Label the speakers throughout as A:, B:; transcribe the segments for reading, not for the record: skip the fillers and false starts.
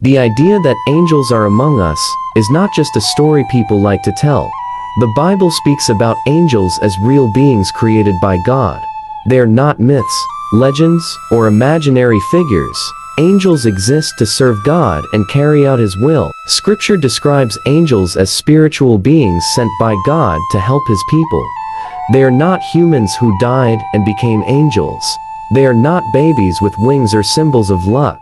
A: The idea that angels are among us is not just a story people like to tell. The Bible speaks about angels as real beings created by God. They are not myths, legends, or imaginary figures. Angels exist to serve God and carry out His will. Scripture describes angels as spiritual beings sent by God to help His people. They are not humans who died and became angels. They are not babies with wings or symbols of luck.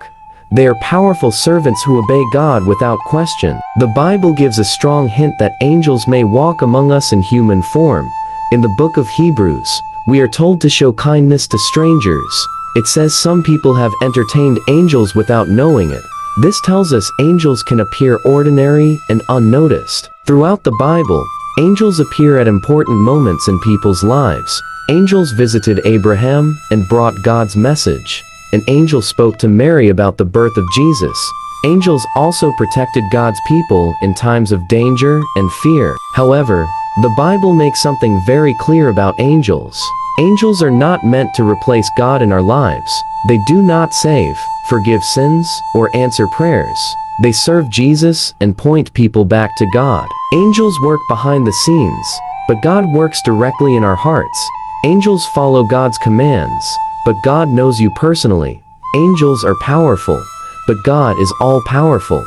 A: They are powerful servants who obey God without question. The Bible gives a strong hint that angels may walk among us in human form. In the book of Hebrews, we are told to show kindness to strangers. It says some people have entertained angels without knowing it. This tells us angels can appear ordinary and unnoticed. Throughout the Bible, angels appear at important moments in people's lives. Angels visited Abraham and brought God's message. An angel spoke to Mary about the birth of Jesus. Angels also protected God's people in times of danger and fear. However, the Bible makes something very clear about angels. Angels are not meant to replace God in our lives. They do not save, forgive sins, or answer prayers. They serve Jesus and point people back to God. Angels work behind the scenes, but God works directly in our hearts. Angels follow God's commands, but God knows you personally. Angels are powerful, but God is all-powerful.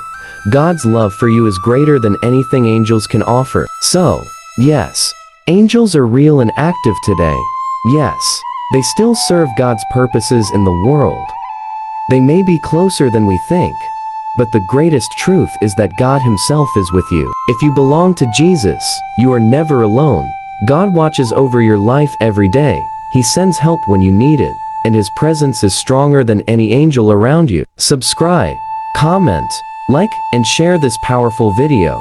A: God's love for you is greater than anything angels can offer. So, yes, angels are real and active today. Yes, they still serve God's purposes in the world. They may be closer than we think, but the greatest truth is that God Himself is with you. If you belong to Jesus, you are never alone. God watches over your life every day. He sends help when you need it, and His presence is stronger than any angel around you. Subscribe, comment, like, and share this powerful video.